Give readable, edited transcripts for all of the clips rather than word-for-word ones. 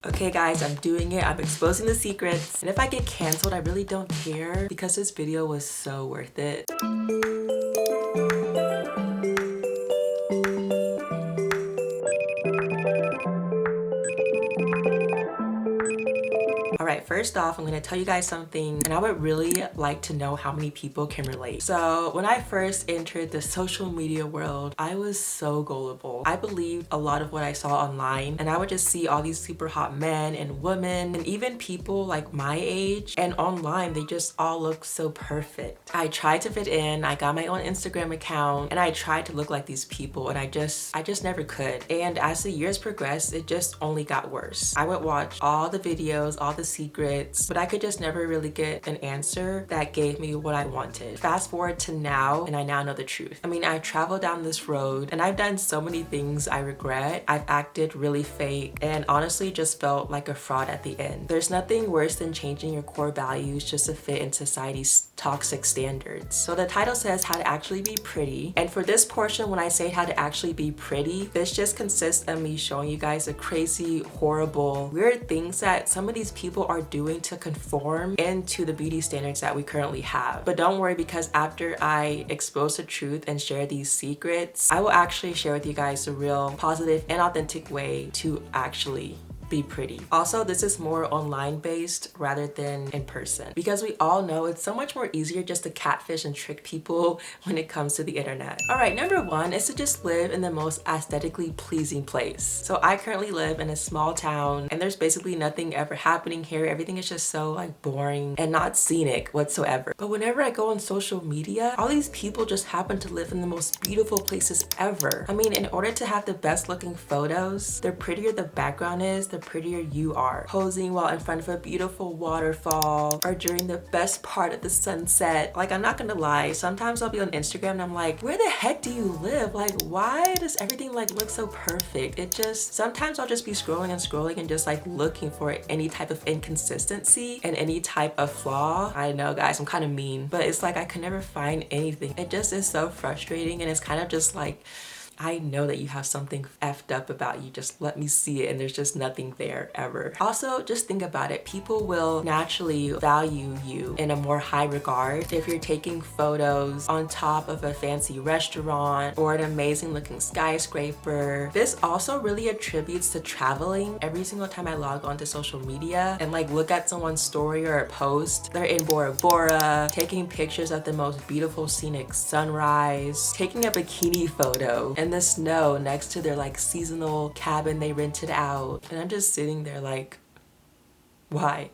Okay guys, I'm doing it. I'm exposing the secrets. And if I get canceled, I really don't care because this video was so worth it. Alright, first off, I'm going to tell you guys something, and I would really like to know how many people can relate. So when I first entered the social media world, I was so gullible. I believed a lot of what I saw online, and I would just see all these super hot men and women, and even people like my age, and online they just all look so perfect. I tried to fit in, I got my own Instagram account, and I tried to look like these people, and I just never could. And as the years progressed, it just only got worse. I would watch all the videos, all the secrets, but I could just never really get an answer that gave me what I wanted. Fast forward to now, and I now know the truth. I mean, I've traveled down this road and I've done so many things I regret. I've acted really fake and honestly just felt like a fraud at the end. There's nothing worse than changing your core values just to fit in society's toxic standards. So the title says how to actually be pretty. And for this portion, when I say how to actually be pretty, this just consists of me showing you guys the crazy, horrible, weird things that some of these people are doing to conform into the beauty standards that we currently have. But don't worry, because after I expose the truth and share these secrets, I will actually share with you guys the real positive and authentic way to actually be pretty. Also, this is more online based rather than in person, because we all know it's so much more easier just to catfish and trick people when it comes to the internet. All right, number one is to just live in the most aesthetically pleasing place. So I currently live in a small town and there's basically nothing ever happening here. Everything is just so like boring and not scenic whatsoever. But whenever I go on social media, all these people just happen to live in the most beautiful places ever. I mean, in order to have the best looking photos, the prettier the background is, the prettier you are. Posing while in front of a beautiful waterfall or during the best part of the sunset. Like, I'm not gonna lie, sometimes I'll be on Instagram and I'm like, where the heck do you live? Like, why does everything like look so perfect? It just, sometimes I'll just be scrolling and scrolling and just like looking for any type of inconsistency and any type of flaw. I know guys, I'm kind of mean, but it's like I can never find anything. It just is so frustrating, and it's kind of just like, I know that you have something effed up about you, just let me see it, and there's just nothing there ever. Also, just think about it. People will naturally value you in a more high regard if you're taking photos on top of a fancy restaurant or an amazing looking skyscraper. This also really attributes to traveling. Every single time I log onto social media and like look at someone's story or a post, they're in Bora Bora, taking pictures of the most beautiful scenic sunrise, taking a bikini photo, and the snow next to their like seasonal cabin they rented out. And I'm just sitting there like, why?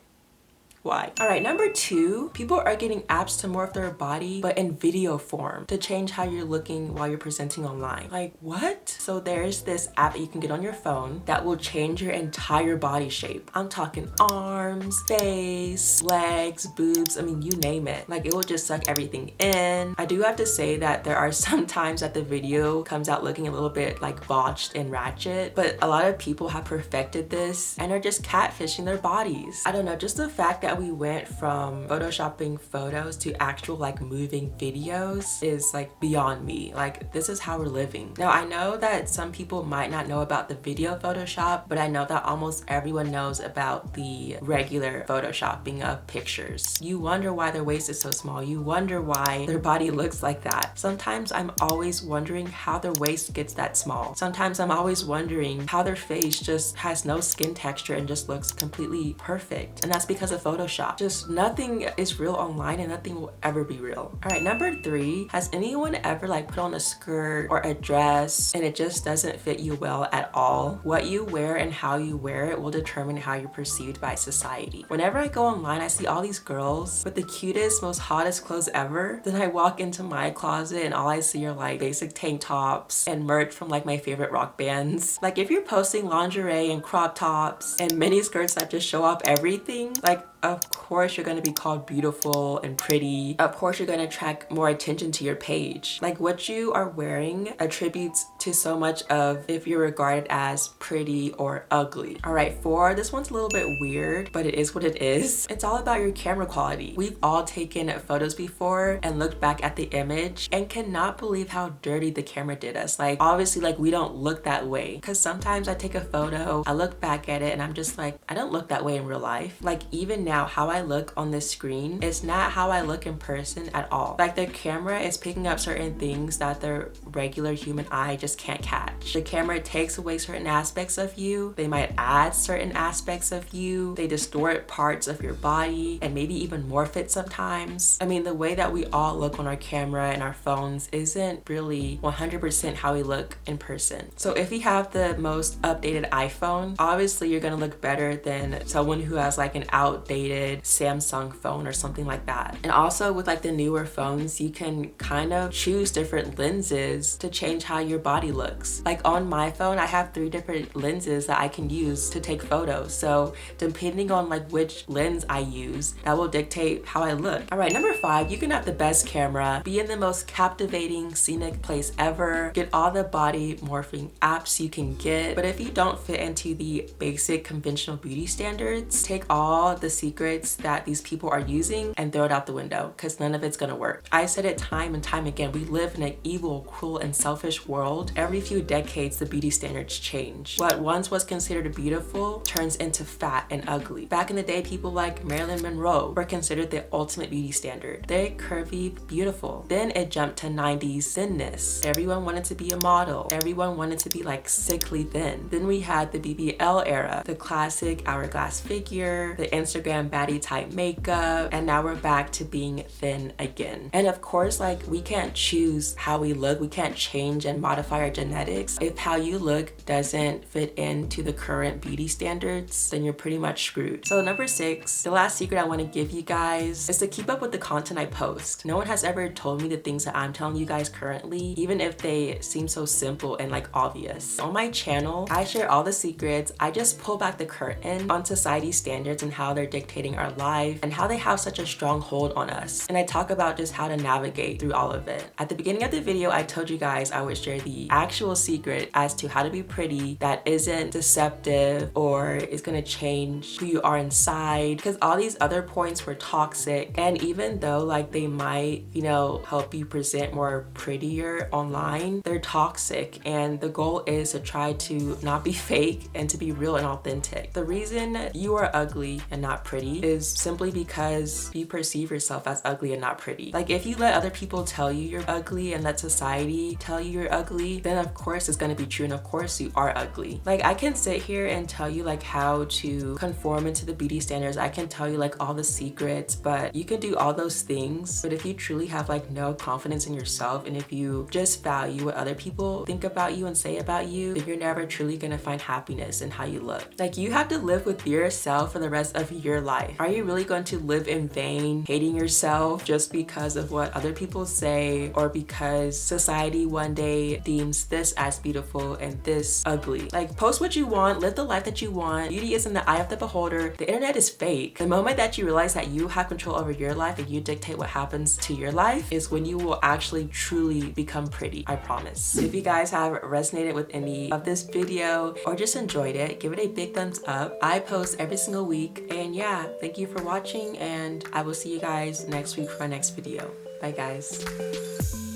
Why? All right, number two, people are getting apps to morph their body, but in video form, to change how you're looking while you're presenting online. Like, what? So there's this app that you can get on your phone that will change your entire body shape. I'm talking arms, face, legs, boobs, I mean, you name it. Like, it will just suck everything in. I do have to say that there are some times that the video comes out looking a little bit like botched and ratchet, but a lot of people have perfected this and are just catfishing their bodies. I don't know, just the fact that we went from photoshopping photos to actual like moving videos is like beyond me. Like, this is how we're living. Now, I know that some people might not know about the video Photoshop, but I know that almost everyone knows about the regular photoshopping of pictures. You wonder why their waist is so small. You wonder why their body looks like that. Sometimes I'm always wondering how their waist gets that small. Sometimes I'm always wondering how their face just has no skin texture and just looks completely perfect. And that's because of Photoshop. Just nothing is real online and nothing will ever be real. All right, number three, has anyone ever like put on a skirt or a dress and it just doesn't fit you well at all? What you wear and how you wear it will determine how you're perceived by society. Whenever I go online, I see all these girls with the cutest, most hottest clothes ever. Then I walk into my closet and all I see are like basic tank tops and merch from like my favorite rock bands. Like, if you're posting lingerie and crop tops and mini skirts that just show off everything, like, of course you're going to be called beautiful and pretty. Of course you're going to attract more attention to your page. Like what you are wearing attributes to so much of if you're regarded as pretty or ugly. All right, 4, this one's a little bit weird, but it is what it is. It's all about your camera quality. We've all taken photos before and looked back at the image and cannot believe how dirty the camera did us. Like obviously like we don't look that way, because sometimes I take a photo, I look back at it and I'm just like, I don't look that way in real life. Like even now, how I look on this screen is not how I look in person at all. Like the camera is picking up certain things that the regular human eye just can't catch. The camera takes away certain aspects of you. They might add certain aspects of you. They distort parts of your body and maybe even morph it sometimes. I mean, the way that we all look on our camera and our phones isn't really 100% how we look in person. So if you have the most updated iPhone, obviously you're gonna look better than someone who has like an outdated Samsung phone or something like that. And also with like the newer phones, you can kind of choose different lenses to change how your body looks. Like on my phone, I have 3 different lenses that I can use to take photos. So depending on like which lens I use, that will dictate how I look. All right, number 5, you can have the best camera, be in the most captivating scenic place ever, get all the body morphing apps you can get. But if you don't fit into the basic conventional beauty standards, take all the secrets that these people are using and throw it out the window, because none of it's gonna work. I said it time and time again, we live in an evil, cruel, and selfish world. Every few decades, the beauty standards change. What once was considered beautiful turns into fat and ugly. Back in the day, people like Marilyn Monroe were considered the ultimate beauty standard. They're curvy, beautiful. Then it jumped to 90s thinness. Everyone wanted to be a model. Everyone wanted to be like sickly thin. Then we had the BBL era, the classic hourglass figure, the Instagram baddie type makeup, and now we're back to being thin again. And of course, like we can't choose how we look. We can't change and modify our genetics. If how you look doesn't fit into the current beauty standards, then you're pretty much screwed. So number 6, the last secret I want to give you guys is to keep up with the content I post. No one has ever told me the things that I'm telling you guys currently, even if they seem so simple and like obvious. On my channel, I share all the secrets. I just pull back the curtain on society's standards and how they're dictating our life and how they have such a strong hold on us. And I talk about just how to navigate through all of it. At the beginning of the video, I told you guys I would share the actual secret as to how to be pretty that isn't deceptive or is gonna change who you are inside, because all these other points were toxic. And even though like they might, you know, help you present more prettier online, they're toxic. And the goal is to try to not be fake and to be real and authentic. The reason you are ugly and not pretty is simply because you perceive yourself as ugly and not pretty. Like if you let other people tell you you're ugly and let society tell you you're ugly, then of course it's gonna be true, and of course you are ugly. Like I can sit here and tell you like how to conform into the beauty standards. I can tell you like all the secrets, but you can do all those things. But if you truly have like no confidence in yourself, and if you just value what other people think about you and say about you, then you're never truly gonna find happiness in how you look. Like you have to live with yourself for the rest of your life. Are you really going to live in vain, hating yourself just because of what other people say, or because society one day deems this as beautiful and this ugly? Like post what you want, live the life that you want. Beauty is in the eye of the beholder. The internet is fake. The moment that you realize that you have control over your life and you dictate what happens to your life is when you will actually truly become pretty. I promise. If you guys have resonated with any of this video or just enjoyed it, give it a big thumbs up. I post every single week, and yeah, thank you for watching, and I will see you guys next week for my next video. Bye guys.